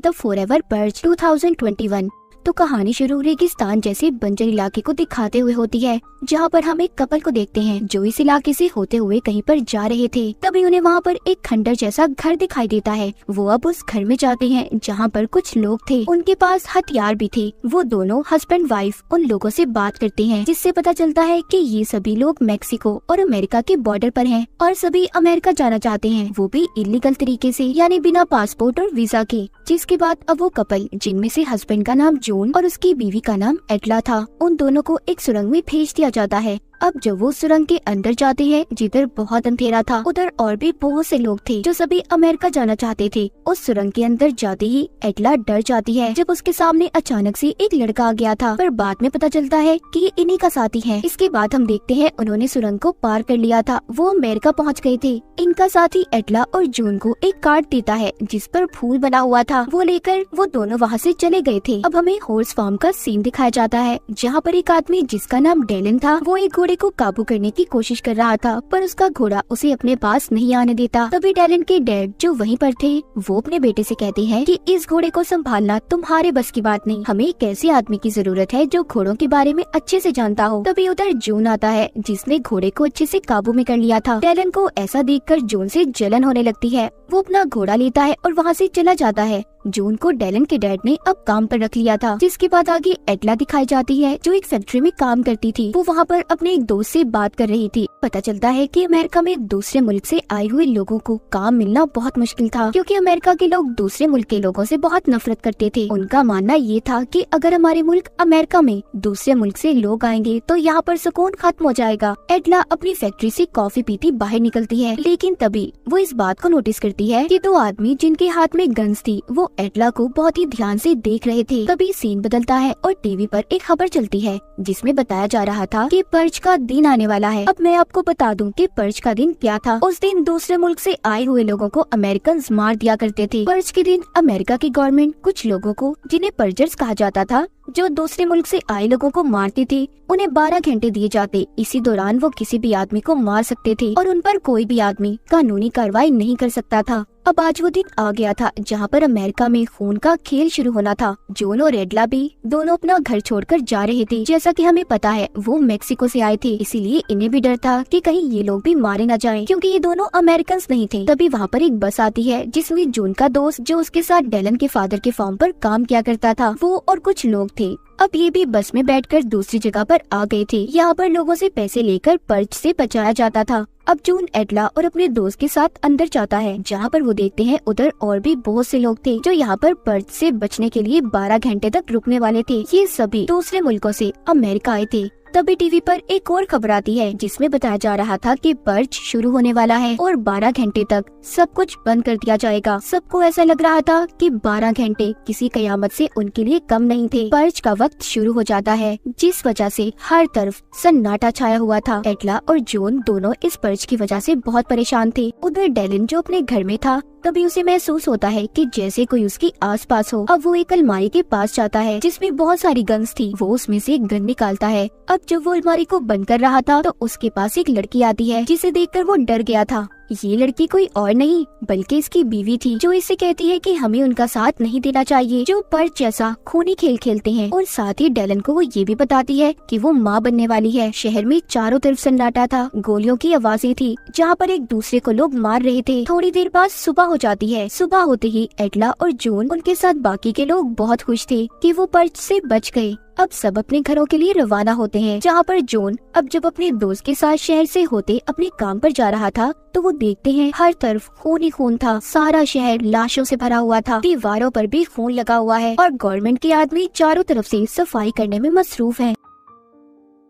The forever perch 2021। तो कहानी शुरू रेगिस्तान जैसे बंजर इलाके को दिखाते हुए होती है, जहाँ पर हम एक कपल को देखते हैं जो इस इलाके से होते हुए कहीं पर जा रहे थे। तभी उन्हें वहाँ पर एक खंडर जैसा घर दिखाई देता है। वो अब उस घर में जाते हैं जहाँ पर कुछ लोग थे, उनके पास हथियार भी थे। वो दोनों हस्बैंड वाइफ उन लोगों से बात करते हैं, जिससे पता चलता है कि ये सभी लोग मेक्सिको और अमेरिका के बॉर्डर पर हैं और सभी अमेरिका जाना चाहते हैं, वो भी इलीगल तरीके से, यानी बिना पासपोर्ट और वीजा के। जिसके बाद अब वो कपल, जिनमें से हस्बैंड का नाम जॉन और उसकी बीवी का नाम एटला था, उन दोनों को एक सुरंग में भेज दिया जाता है। अब जब वो सुरंग के अंदर जाते हैं, जिधर बहुत अंधेरा था, उधर और भी बहुत से लोग थे जो सभी अमेरिका जाना चाहते थे। उस सुरंग के अंदर जाते ही एटला डर जाती है जब उसके सामने अचानक से एक लड़का आ गया था, पर बाद में पता चलता है कि ये इन्हीं का साथी है। इसके बाद हम देखते हैं उन्होंने सुरंग को पार कर लिया था, वो अमेरिका पहुँच गए थे। इनका साथी एटला और जून को एक कार्ड देता है जिस पर फूल बना हुआ था, वो लेकर वो दोनों वहाँ से चले गए थे। अब हमें हॉर्स फार्म का सीन दिखाया जाता है, जहाँ पर एक आदमी जिसका नाम डेलन था, वो एक घोड़े को काबू करने की कोशिश कर रहा था, पर उसका घोड़ा उसे अपने पास नहीं आने देता। तभी डेलन के डैड जो वहीं पर थे, वो अपने बेटे से कहते हैं कि इस घोड़े को संभालना तुम्हारे बस की बात नहीं, हमें एक ऐसे आदमी की जरूरत है जो घोड़ों के बारे में अच्छे से जानता हो। तभी उधर जून आता है, जिसने घोड़े को अच्छे से काबू में कर लिया था। डेलन को ऐसा देखकर जून से जलन होने लगती है। वो अपना घोड़ा लेता है और वहाँ से चला जाता है। जून को डेलन के डैड ने अब काम पर रख लिया था। जिसके बाद आगे एटला दिखाई जाती है, जो एक फैक्ट्री में काम करती थी। वो वहाँ पर अपने एक दोस्त से बात कर रही थी। पता चलता है कि अमेरिका में दूसरे मुल्क से आए हुए लोगों को काम मिलना बहुत मुश्किल था, क्योंकि अमेरिका के लोग दूसरे मुल्क के लोगों से बहुत नफरत करते थे। उनका मानना ये था कि अगर हमारे मुल्क अमेरिका में दूसरे मुल्क से लोग आएंगे तो यहाँ पर सुकून खत्म हो जाएगा। एटला अपनी फैक्ट्री से कॉफी पीती बाहर निकलती है, लेकिन तभी वो इस बात को नोटिस करती है कि दो आदमी जिनके हाथ में गन्स थी, वो एटला को बहुत ही ध्यान से देख रहे थे। तभी सीन बदलता है और टीवी पर एक खबर चलती है, जिसमें बताया जा रहा था कि पर्च का दिन आने वाला है। अब मैं आपको बता दूं कि पर्च का दिन क्या था। उस दिन दूसरे मुल्क से आए हुए लोगों को अमेरिकन मार दिया करते थे। पर्च के दिन अमेरिका की गवर्नमेंट कुछ लोगों को, जिन्हें पर्जर्स कहा जाता था, जो दूसरे मुल्क से आए लोगों को मारती थी, उन्हें 12 घंटे दिए जाते। इसी दौरान वो किसी भी आदमी को मार सकते थे और उन पर कोई भी आदमी कानूनी कार्रवाई नहीं कर सकता था। अब आज वो दिन आ गया था जहाँ पर अमेरिका में खून का खेल शुरू होना था। जॉन और एटला भी दोनों अपना घर छोड़कर जा रहे थे। जैसा कि हमें पता है वो मेक्सिको से आए थे, इसीलिए इन्हें भी डर था कि कहीं ये लोग भी मारे न जाएं, क्योंकि ये दोनों अमेरिकन नहीं थे। तभी वहाँ पर एक बस आती है, जिसमें जॉन का दोस्त, जो उसके साथ डेलन के फादर के फार्म पर काम किया करता था, वो और कुछ लोग थे। अब ये भी बस में बैठकर दूसरी जगह पर आ गए थे। यहाँ पर लोगों से पैसे लेकर पर्च से बचाया जाता था। अब जून एटला और अपने दोस्त के साथ अंदर जाता है, जहाँ पर वो देखते हैं उधर और भी बहुत से लोग थे जो यहाँ पर पर्च से बचने के लिए 12 घंटे तक रुकने वाले थे। ये सभी दूसरे मुल्कों से अमेरिका आए थे। तभी टीवी पर एक और खबर आती है, जिसमें बताया जा रहा था कि पर्च शुरू होने वाला है और 12 घंटे तक सब कुछ बंद कर दिया जाएगा। सबको ऐसा लग रहा था कि 12 घंटे किसी कयामत से उनके लिए कम नहीं थे। पर्च का वक्त शुरू हो जाता है, जिस वजह से हर तरफ सन्नाटा छाया हुआ था। एटला और जॉन दोनों इस पर्च की वजह से बहुत परेशान थे। उधर डेलन जो अपने घर में था, तभी उसे महसूस होता है कि जैसे कोई उसकी आसपास हो। अब वो एक अलमारी के पास जाता है, जिसमें बहुत सारी गन्स थी। वो उसमें से एक गन निकालता है। अब जब वो अलमारी को बंद कर रहा था, तो उसके पास एक लड़की आती है, जिसे देखकर वो डर गया था। ये लड़की कोई और नहीं बल्कि इसकी बीवी थी, जो इससे कहती है कि हमें उनका साथ नहीं देना चाहिए, जो पर्च जैसा खूनी खेल खेलते हैं। और साथ ही डेलन को वो ये भी बताती है कि वो माँ बनने वाली है। शहर में चारों तरफ सन्नाटा था, गोलियों की आवाजें थी, जहाँ पर एक दूसरे को लोग मार रहे थे। थोड़ी देर बाद सुबह हो जाती है। सुबह होते ही एटला और जॉन, उनके साथ बाकी के लोग बहुत खुश थे कि वो पर्च से बच गए। अब सब अपने घरों के लिए रवाना होते हैं, जहाँ पर जॉन अब जब अपने दोस्त के साथ शहर से होते अपने काम पर जा रहा था, तो वो देखते हैं हर तरफ खून ही खून था। सारा शहर लाशों से भरा हुआ था, दीवारों पर भी खून लगा हुआ है और गवर्नमेंट के आदमी चारों तरफ से सफाई करने में मसरूफ हैं।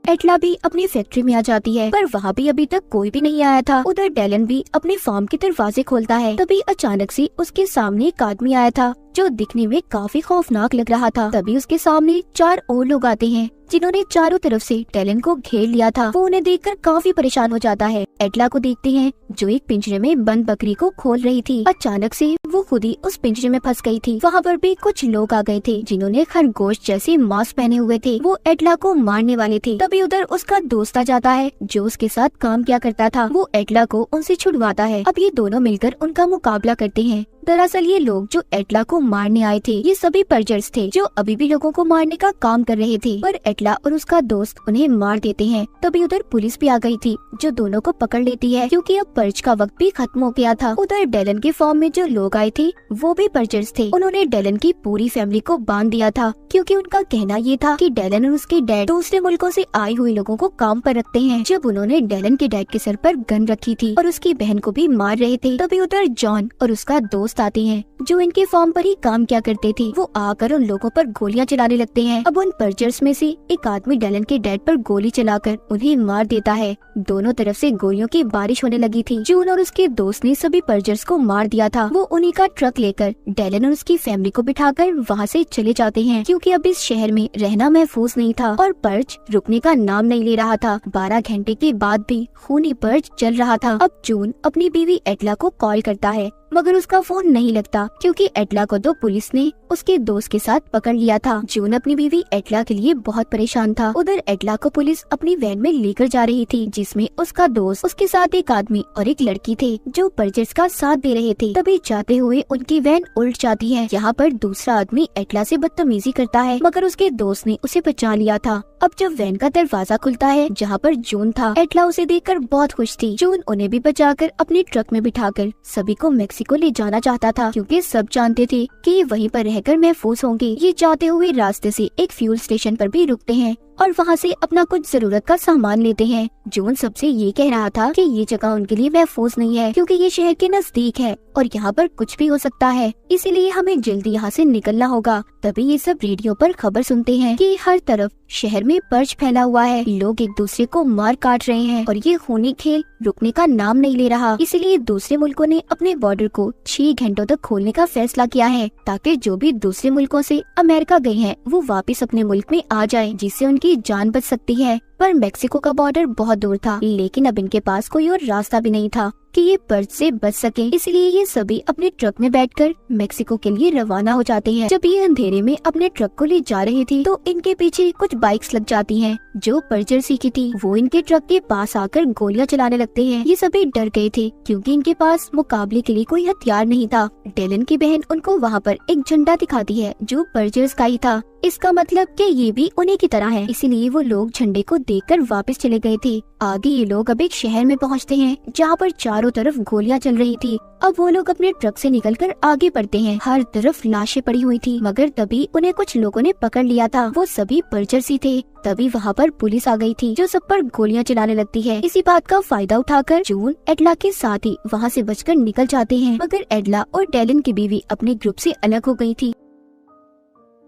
एटला भी अपनी फैक्ट्री में आ जाती है, पर वहाँ भी अभी तक कोई भी नहीं आया था। उधर डेलन भी अपने फार्म के दरवाजे खोलता है। तभी अचानक से उसके सामने एक आदमी आया था, जो दिखने में काफी खौफनाक लग रहा था। तभी उसके सामने 4 और लोग आते हैं, जिन्होंने चारों तरफ से डेलन को घेर लिया था। वो उन्हें देखकर काफी परेशान हो जाता है। एटला को देखते हैं, जो एक पिंजरे में बंद बकरी को खोल रही थी। अचानक से वो खुद ही उस पिंजरे में फंस गई थी। वहाँ पर भी कुछ लोग आ गए थे, जिन्होंने खरगोश जैसे मास्क पहने हुए थे। वो एटला को मारने वाले थे। तभी उधर उसका दोस्त आ जाता है, जो उसके साथ काम किया करता था। वो एटला को उनसे छुड़वाता है। अब ये दोनों मिलकर उनका मुकाबला करते हैं। दरअसल ये लोग जो एटला को मारने आए थे ये सभी पर्जर्स थे जो अभी भी लोगों को मारने का काम कर रहे थे, पर एटला और उसका दोस्त उन्हें मार देते हैं। तभी उधर पुलिस भी आ गई थी जो दोनों को पकड़ लेती है क्योंकि अब पर्ज का वक्त भी खत्म हो गया था। उधर डेलन के फॉर्म में जो लोग आए थे वो भी पर्जर्स थे। उन्होंने डेलन की पूरी फैमिली को बांध दिया था क्योंकि उनका कहना ये था कि डेलन और उसके डैड दूसरे मुल्कों से आए हुए लोगों को काम पर रखते हैं। जब उन्होंने डेलन के डैड के सर पर गन रखी थी और उसकी बहन को भी मार रहे थे, तभी उधर जॉन और उसका दोस्त आते हैं जो इनके फॉर्म पर ही काम किया करते थे। वो आकर उन लोगों पर गोलियां चलाने लगते हैं। अब उन पर्जर्स में से एक आदमी डेलन के डैड पर गोली चलाकर उन्हें मार देता है। दोनों तरफ से गोलियों की बारिश होने लगी थी। जून और उसके दोस्त ने सभी पर्जर्स को मार दिया था। वो उन्हीं का ट्रक लेकर डेलन और उसकी फैमिली को बिठाकर वहाँ से चले जाते हैं क्योंकि अब इस शहर में रहना महफूज नहीं था और पर्ज रुकने का नाम नहीं ले रहा था। 12 घंटे के बाद भी खूनी पर्ज चल रहा था। अब जून अपनी बीवी एटला को कॉल करता है मगर उसका फोन नहीं लगता क्योंकि एटला को तो पुलिस ने उसके दोस्त के साथ पकड़ लिया था। जून अपनी बीवी एटला के लिए बहुत परेशान था। उधर एटला को पुलिस अपनी वैन में लेकर जा रही थी जिसमें उसका दोस्त, उसके साथ एक आदमी और एक लड़की थे जो पर्जर्स का साथ दे रहे थे। तभी जाते हुए उनकी वैन उल्ट जाती है। यहाँ पर दूसरा आदमी एटला से बदतमीजी करता है मगर उसके दोस्त ने उसे बचा लिया था। अब जब वैन का दरवाजा खुलता है जहाँ पर जून था, एटला उसे देखकर बहुत खुश थी। जून उन्हें भी बचाकर अपने ट्रक में बिठाकर सभी को मेक्सिको ले जाना चाहता था क्योंकि सब जानते थे कि वहीं पर रहकर महफूज होंगे। ये जाते हुए रास्ते से एक फ्यूल स्टेशन पर भी रुकते हैं और वहाँ से अपना कुछ जरूरत का सामान लेते हैं। जून सबसे ये कह रहा था कि ये जगह उनके लिए महफूज नहीं है क्योंकि ये शहर के नजदीक है और यहाँ पर कुछ भी हो सकता है, इसीलिए हमें जल्दी यहाँ से निकलना होगा। तभी ये सब रेडियो पर खबर सुनते हैं कि हर तरफ शहर में पर्ज फैला हुआ है, लोग एक दूसरे को मार काट रहे हैं और ये खूनी खेल रुकने का नाम नहीं ले रहा। इसीलिए दूसरे मुल्कों ने अपने बॉर्डर को 6 घंटों तक खोलने का फैसला किया है ताकि जो भी दूसरे मुल्कों से अमेरिका गए हैं वो वापस अपने मुल्क में आ जाए, जिससे उनकी जान बच सकती है। पर मेक्सिको का बॉर्डर बहुत दूर था, लेकिन अब इनके पास कोई और रास्ता भी नहीं था कि ये पर्ज से बच सके। इसलिए ये सभी अपने ट्रक में बैठकर मेक्सिको के लिए रवाना हो जाते हैं। जब ये अंधेरे में अपने ट्रक को ले जा रहे थे तो इनके पीछे कुछ बाइक्स लग जाती हैं जो पर्जर सीखी थी। वो इनके ट्रक के पास आकर गोलियां चलाने लगते हैं। ये सभी डर गए थे क्योंकि इनके पास मुकाबले के लिए कोई हथियार नहीं था। डेलन की बहन उनको वहाँ पर एक झंडा दिखाती है जो पर्जर्स का ही था। इसका मतलब कि ये भी उन्हीं की तरह है, इसीलिए वो लोग झंडे को देखकर वापस चले गए थे। आगे ये लोग अब एक शहर में पहुंचते हैं जहाँ पर चारों तरफ गोलियां चल रही थी। अब वो लोग अपने ट्रक से निकलकर आगे बढ़ते हैं। हर तरफ लाशें पड़ी हुई थी मगर तभी उन्हें कुछ लोगों ने पकड़ लिया था। वो सभी पर्जर्स ही थे। तभी वहाँ पर पुलिस आ गई थी जो सब पर गोलियां चलाने लगती है। इसी बात का फायदा उठाकर जून एटला के साथ ही वहाँ से बचकर निकल जाते हैं मगर एटला और डेलन की बीवी अपने ग्रुप से अलग हो गई थी।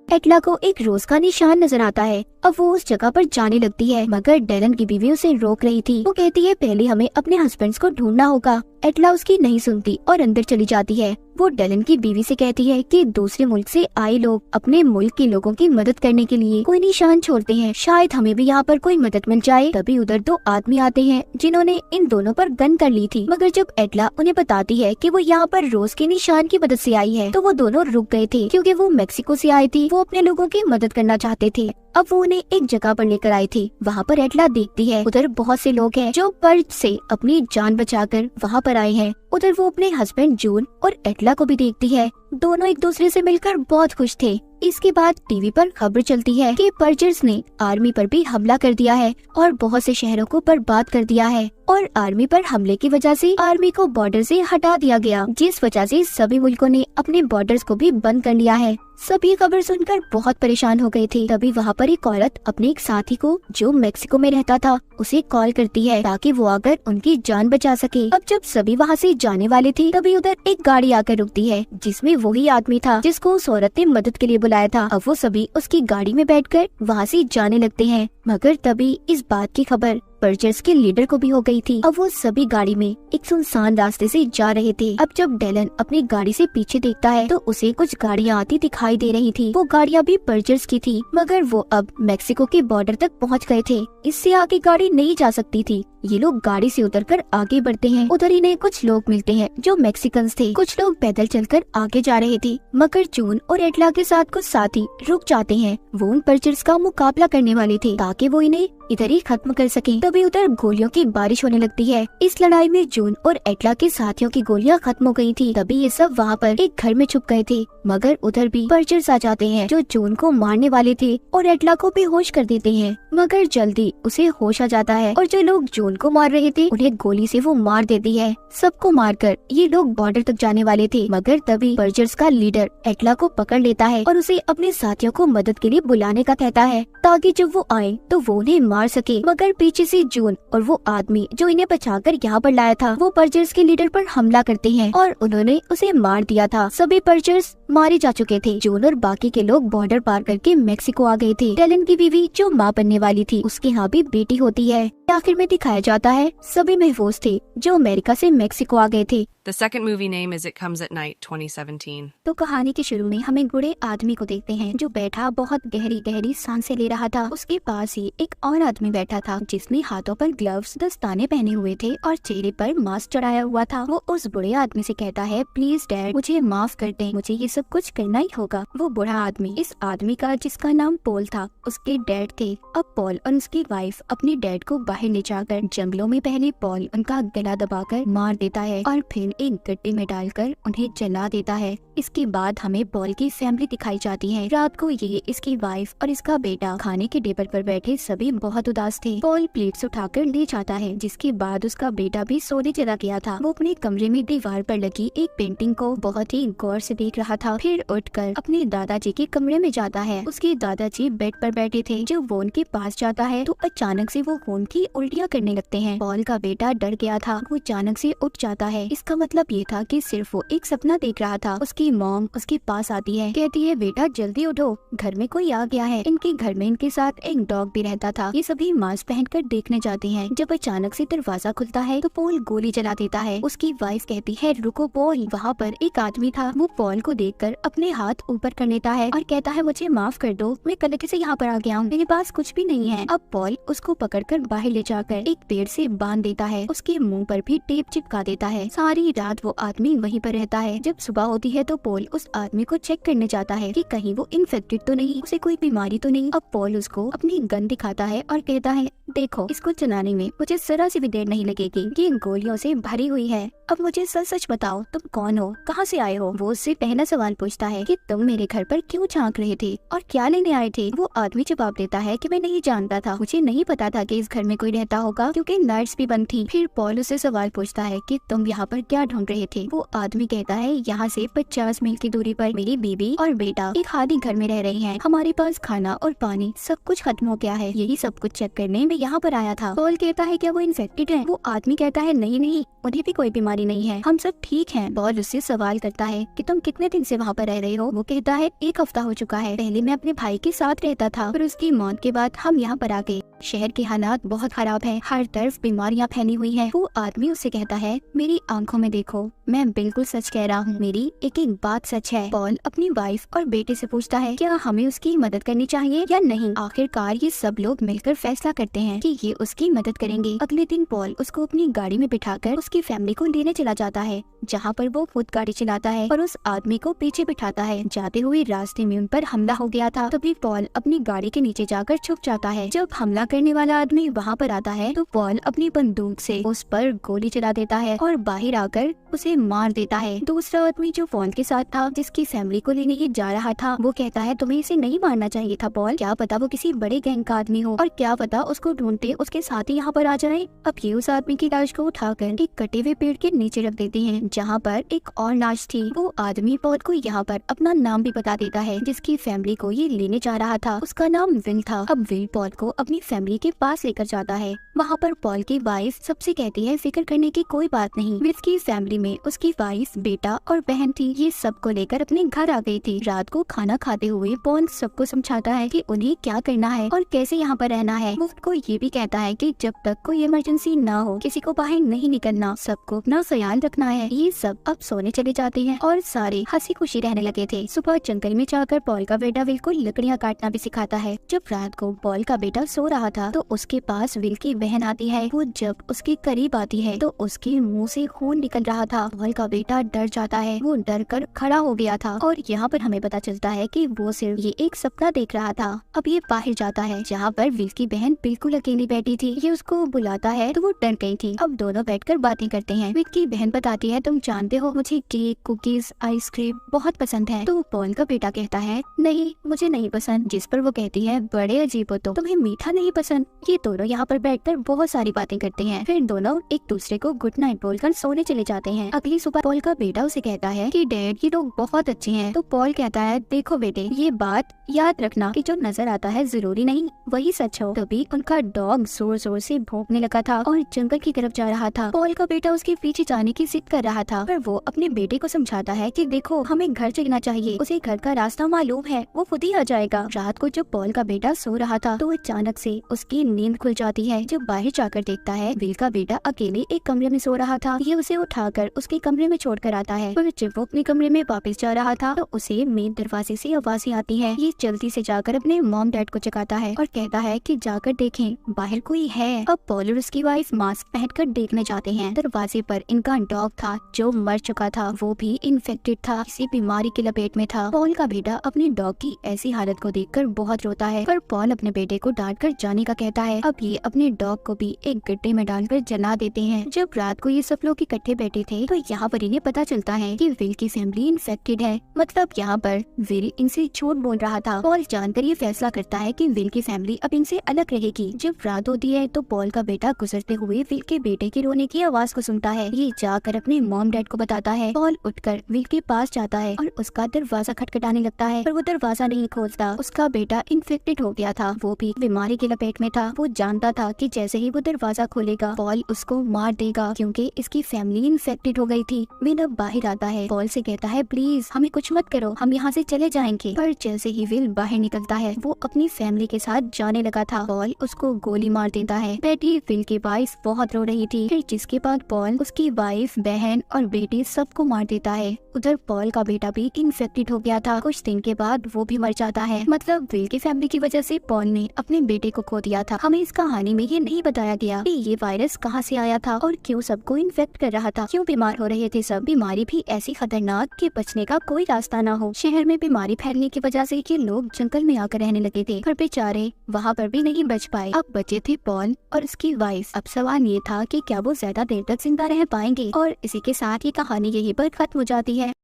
एटला को एक रोज का निशान नजर आता है। अब वो उस जगह पर जाने लगती है मगर डेलन की बीवी उसे रोक रही थी। वो कहती है पहले हमें अपने हस्बैंड्स को ढूंढना होगा। एटला उसकी नहीं सुनती और अंदर चली जाती है। वो डेलन की बीवी से कहती है कि दूसरे मुल्क से आए लोग अपने मुल्क के लोगों की मदद करने के लिए कोई निशान छोड़ते हैं, शायद हमें भी यहाँ पर कोई मदद मिल जाए। तभी उधर 2 आदमी आते हैं जिन्होंने इन दोनों पर गन कर ली थी मगर जब एटला उन्हें बताती है कि वो यहाँ पर रोज के निशान की मदद से आई है तो वो दोनों रुक गए थे क्योंकि वो मेक्सिको से आए थे। वो अपने लोगों की मदद करना चाहते थे। अब वो उन्हें एक जगह पर लेकर आई थी। वहाँ पर एटला देखती है उधर बहुत से लोग हैं जो पर्ज से अपनी जान बचाकर वहाँ पर आए हैं। उधर वो अपने हस्बैंड जून और एटला को भी देखती है। दोनों एक दूसरे से मिलकर बहुत खुश थे। इसके बाद टीवी पर खबर चलती है कि पर्जर्स ने आर्मी पर भी हमला कर दिया है और बहुत से शहरों को बर्बाद कर दिया है और आर्मी पर हमले की वजह से आर्मी को बॉर्डर से हटा दिया गया, जिस वजह से सभी मुल्कों ने अपने बॉर्डर्स को भी बंद कर लिया है। सभी खबर सुनकर बहुत परेशान हो गए थे। तभी वहाँ पर एक औरत अपने एक साथी को जो मेक्सिको में रहता था उसे कॉल करती है ताकि वो आकर उनकी जान बचा सके। अब जब सभी वहाँ से जाने वाले थे तभी उधर एक गाड़ी आकर रुकती है जिसमें वही आदमी था जिसको उस औरत ने मदद के लिए बुलाया था। अब वो सभी उसकी गाड़ी में बैठकर वहाँ से जाने लगते हैं मगर तभी इस बात की खबर पर्जर्स के लीडर को भी हो गई थी। अब वो सभी गाड़ी में एक सुनसान रास्ते से जा रहे थे। अब जब डेलन अपनी गाड़ी से पीछे देखता है तो उसे कुछ गाड़ियाँ आती दिखाई दे रही थी। वो गाड़ियाँ भी पर्जर्स की थी मगर वो अब मेक्सिको के बॉर्डर तक पहुँच गए थे, इससे आगे गाड़ी नहीं जा सकती थी। ये लोग गाड़ी से उतरकर आगे बढ़ते हैं। उधर इन्हें कुछ लोग मिलते हैं जो मैक्सिकन्स थे। कुछ लोग पैदल चलकर आगे जा रहे थे मगर जून और एटला के साथ कुछ साथी रुक जाते हैं। वो उन पर्जर्स का मुकाबला करने वाले थे ताकि वो इन्हें इधर ही खत्म कर सकें। तभी उधर गोलियों की बारिश होने लगती है। इस लड़ाई में जून और एटला के साथियों की गोलियां खत्म हो गई थी। तभी ये सब वहाँ पर एक घर में छुप गए थे, मगर उधर भी पर्चर्स आ जाते हैं जो जून को मारने वाले थे और एटला को बेहोश कर देते हैं। मगर जल्दी उसे होश आ जाता है और जो लोग जून को मार रहे थे उन्हें गोली से वो मार देती है। सबको मारकर ये लोग बॉर्डर तक जाने वाले थे, मगर तभी पर्चर्स का लीडर एटला को पकड़ लेता है और उसे अपने साथियों को मदद के लिए बुलाने का कहता है, ताकि जब वो आए तो वो उन्हें मार सके। मगर पीछे से जून और वो आदमी जो इन्हें बचाकर यहाँ पर लाया था, वो पर्चर्स के लीडर पर हमला करते हैं और उन्होंने उसे मार दिया था। सभी पर्चर्स मारे जा चुके थे। जून और बाकी के लोग बॉर्डर पार करके मेक्सिको आ गए थे। टेलन की बीवी जो माँ बनने वाली थी, उसके यहाँ भी बेटी होती है। आखिर में दिखाया जाता है सभी महफूज थे जो अमेरिका से मेक्सिको आ गए थे। The second movie name is It Comes at Night 2017. तो कहानी के शुरू में हमें बूढ़े आदमी को देखते हैं जो बैठा बहुत गहरी गहरी सांसें ले रहा था। उसके पास ही एक और आदमी बैठा था जिसने हाथों पर ग्लव्स दस्ताने पहने हुए थे और चेहरे पर मास्क चढ़ाया हुआ था। वो उस बूढ़े आदमी से कहता है, प्लीज डैड मुझे माफ कर दें, मुझे ये सब कुछ करना ही होगा। वो बूढ़ा आदमी इस आदमी का जिसका नाम पॉल था उसके डैड थे। अब पॉल और उसकी वाइफ अपने डैड को बाहर ले जाकर जंगलों में पहले पॉल उनका गला दबाकर मार देता है और फिर एक गड्ढे में डालकर उन्हें जला देता है। इसके बाद हमें पॉल की फैमिली दिखाई जाती है। रात को ये इसकी वाइफ और इसका बेटा खाने के टेबल पर बैठे सभी बहुत उदास थे। पॉल प्लेट्स उठाकर ले जाता है, जिसके बाद उसका बेटा भी सोने चला गया था। वो अपने कमरे में दीवार पर लगी एक पेंटिंग को बहुत ही गौर से देख रहा था। फिर उठकर अपने दादाजी के कमरे में जाता है। उसके दादाजी बेड पर बैठे थे। जब वो उनके पास जाता है तो अचानक से वो खून की उल्टियाँ करने लगते हैं। पॉल का बेटा डर गया था, वो अचानक से उठ जाता है। इसका मतलब ये था कि सिर्फ वो एक सपना देख रहा था। उसकी मॉम उसके पास आती है, कहती है, बेटा जल्दी उठो, घर में कोई आ गया है। इनके घर में इनके साथ एक डॉग भी रहता था। ये सभी मास्क पहनकर देखने जाते हैं। जब अचानक से दरवाजा खुलता है तो पॉल गोली चला देता है। उसकी वाइफ कहती है, रुको पॉल। वहाँ पर एक आदमी था, वो पॉल को देखकर अपने हाथ ऊपर कर लेता है और कहता है, मुझे माफ कर दो, मैं गलती से यहाँ पर आ गया हूँ, मेरे पास कुछ भी नहीं है। अब पॉल उसको पकड़कर बाहर ले जाकर एक पेड़ से बांध देता है। उसके मुंह पर भी टेप चिपका देता है। सारी रात वो आदमी वहीं पर रहता है। जब सुबह होती है तो पॉल उस आदमी को चेक करने जाता है कि कहीं वो इन्फेक्टेड तो नहीं, उसे कोई बीमारी तो नहीं। अब पॉल उसको अपनी गन दिखाता है और कहता है, देखो, इसको चलाने में मुझे जरा सी भी देर नहीं लगेगी, ये गोलियों से भरी हुई है। अब मुझे सच सच बताओ, तुम कौन हो, कहाँ से आए हो? वो उससे पहला सवाल पूछता है कि तुम मेरे घर पर क्यों झांक रहे थे और क्या लेने आए थे? वो आदमी जवाब देता है कि मैं नहीं जानता था, मुझे नहीं पता था कि इस घर में कोई रहता होगा क्योंकि लाइट्स भी बंद थी। फिर पॉल उससे सवाल पूछता है कि तुम यहाँ पर क्या ढूंढ रहे थे? वो आदमी कहता है, यहाँ से 50 मील की दूरी पर मेरी बीबी और बेटा एक खाली घर में रह रहे हैं। हमारे पास खाना और पानी सब कुछ खत्म हो गया है। यही सब कुछ चेक करने मैं यहाँ पर आया था। पॉल कहता है, क्या वो इन्फेक्टेड है? वो आदमी कहता है, नहीं नहीं, उन्हें भी कोई बीमारी नहीं है, हम सब ठीक हैं। पॉल उससे सवाल करता है कि तुम कितने दिन से वहाँ पर रह रहे हो? वो कहता है, 1 हफ्ता हो चुका है। पहले मैं अपने भाई के साथ रहता था, फिर उसकी मौत के बाद हम यहाँ पर आ गए। शहर के हालात बहुत खराब है, हर तरफ बीमारियाँ फैली हुई है। वो आदमी उससे कहता है, मेरी आंखों में देखो, मैं बिल्कुल सच कह रहा हूँ, मेरी एक एक बात सच है। पॉल अपनी वाइफ और बेटे से पूछता है, क्या हमें उसकी मदद करनी चाहिए या नहीं? आखिरकार ये सब लोग मिलकर फैसला करते हैं कि ये उसकी मदद करेंगे। अगले दिन पॉल उसको अपनी गाड़ी में बिठाकर उसकी फैमिली को लेने चला जाता है, जहाँ पर वो खुद गाड़ी चलाता है और उस आदमी को पीछे बिठाता है। जाते हुए रास्ते में उन पर हमला हो गया था। तभी पॉल अपनी गाड़ी के नीचे जाकर छुप जाता है। जब हमला करने वाला आदमी वहाँ पर आता है तो पॉल अपनी बंदूक से उस पर गोली चला देता है और बाहर आकर उसे मार देता है। दूसरा आदमी जो पॉल के साथ था, जिसकी फैमिली को लेने ही जा रहा था, वो कहता है, तुम्हें इसे नहीं मारना चाहिए था पॉल, क्या पता वो किसी बड़े गैंग का आदमी हो और क्या पता उसको ढूंढते उसके साथ ही यहाँ पर आ जाए। अब ये उस आदमी की लाश को उठाकर एक कटे हुए पेड़ के नीचे रख देते हैं, जहाँ पर एक और लाश थी। वो आदमी पॉल को यहाँ पर अपना नाम भी बता देता है, जिसकी फैमिली को ये लेने जा रहा था। उसका नाम विल था। अब विल पॉल को अपनी फैमिली के पास लेकर जाता है। वहाँ पर पॉल की वाइफ सबसे कहती है, फिक्र करने की कोई बात नहीं। विल की फैमिली में उसकी वाइफ, बेटा और बहन थी। ये सबको लेकर अपने घर आ गई थी। रात को खाना खाते हुए पॉल सबको समझाता है कि उन्हें क्या करना है और कैसे यहाँ पर रहना है। वो उनको ये भी कहता है कि जब तक कोई इमरजेंसी ना हो किसी को बाहर नहीं निकलना, सबको अपना ख्याल रखना है। ये सब अब सोने चले जाते हैं और सारे हंसी खुशी रहने लगे थे। सुबह जंगल में जाकर पॉल का बेटा विल को लकड़ियाँ काटना भी सिखाता है। जब रात को पॉल का बेटा सो रहा था तो उसके पास विल की बहन आती है। वो जब उसके करीब आती है तो उसके मुंह से खून निकल निकल रहा था। पॉल का बेटा डर जाता है, वो डर कर खड़ा हो गया था और यहाँ पर हमें पता चलता है कि वो सिर्फ ये एक सपना देख रहा था। अब ये बाहर जाता है जहाँ पर विल की बहन बिल्कुल अकेली बैठी थी। ये उसको बुलाता है तो वो डर गई थी। अब दोनों बैठकर बातें करते हैं। विल की बहन बताती है, तुम जानते हो मुझे केक, कुकीज, आइसक्रीम बहुत पसंद है। तो पॉल का बेटा कहता है, नहीं मुझे नहीं पसंद। जिस पर वो कहती है, बड़े अजीब हो, तो तुम्हें मीठा नहीं पसंद। ये दोनों यहाँ पर बैठकर बहुत सारी बातें करते हैं। फिर दोनों एक दूसरे को गुड नाइट बोलकर सोने चले जाते हैं। अगली सुबह पॉल का बेटा उसे कहता है कि डैड ये लोग बहुत अच्छे हैं। तो पॉल कहता है, देखो बेटे, ये बात याद रखना कि जो नजर आता है जरूरी नहीं वही सच हो। तभी उनका डॉग जोर जोर से भौंकने लगा था और जंगल की तरफ जा रहा था। पॉल का बेटा उसके पीछे जाने की जिद कर रहा था, पर वो अपने बेटे को समझाता है कि देखो हमें घर चलना चाहिए, उसे घर का रास्ता मालूम है, वो खुद ही आ जाएगा। रात को जब पॉल का बेटा सो रहा था तो अचानक से उसकी नींद खुल जाती है। जब बाहर जाकर देखता है, विल का बेटा अकेले एक कमरे में सो रहा था। ये उसे उठाकर उसके कमरे में छोड़कर आता है। पर जब वो अपने कमरे में वापस जा रहा था तो उसे मेन दरवाजे से आवाजें आती है। ये जल्दी से जाकर अपने मॉम डैड को जगाता है और कहता है कि जाकर देखें बाहर कोई है। अब पॉल और उसकी वाइफ मास्क पहनकर देखने जाते हैं। दरवाजे पर इनका डॉग था जो मर चुका था, वो भी इन्फेक्टेड था, किसी बीमारी की लपेट में था। पॉल का बेटा अपने डॉग की ऐसी हालत को देखकर बहुत रोता है, पर पॉल अपने बेटे को डांट कर जाने का कहता है। अब ये अपने डॉग को भी एक गड्ढे में डालकर जला देते हैं। जब रात को ये सब लोग इकट्ठे बैठे थे तो यहाँ पर इन्हें पता चलता है कि विल की फैमिली इन्फेक्टेड है। मतलब यहाँ पर विल इनसे झूठ बोल रहा था। पॉल जानकर ये फैसला करता है कि विल की फैमिली अब इनसे अलग रहेगी। जब रात होती है तो पॉल का बेटा गुजरते हुए विल के बेटे के रोने की आवाज को सुनता है। ये जाकर अपने मॉम डैड को बताता है। पॉल उठकर विल के पास जाता है और उसका दरवाजा खटखटाने लगता है, पर वो दरवाजा नहीं खोलता। उसका बेटा इन्फेक्टेड हो गया था, वो भी बीमारी की लपेट में था। वो जानता था कि जैसे ही वो दरवाजा खोलेगा पॉल उसको मार देगा, क्योंकि इसकी फैमिली इन्फेक्टेड हो गई थी। विल अब बाहर आता है, पॉल से कहता है, प्लीज हमें कुछ मत करो, हम यहाँ से चले जाएंगे। पर जैसे ही विल बाहर निकलता है वो अपनी फैमिली के साथ जाने लगा था। पॉल उसको गोली मार देता है। बेटी विल की वाइफ बहुत रो रही थी। फिर जिसके बाद पॉल उसकी वाइफ, बहन और बेटी सबको मार देता है। उधर पॉल का बेटा भी इन्फेक्टेड हो गया था। कुछ दिन के बाद वो भी मर जाता है। मतलब विल की फैमिली की वजह से पॉल ने अपने बेटे को खो दिया था। हमें इस कहानी में ये नहीं बताया गया कि ये वायरस कहाँ से आया था और क्यों सबको इन्फेक्ट कर रहा था, क्यों बीमार हो रहे थे सब। बीमारी भी ऐसी खतरनाक कि बचने का कोई रास्ता ना हो। शहर में बीमारी फैलने की वजह से ये लोग जंगल में आकर रहने लगे थे, पर बेचारे वहाँ पर भी नहीं बच पाए। अब बचे थे पॉल और उसकी वाइफ। अब सवाल ये था कि क्या वो ज्यादा देर तक जिंदा रह पाएंगे। और इसी के साथ ये कहानी यहीं पर खत्म हो जाती है।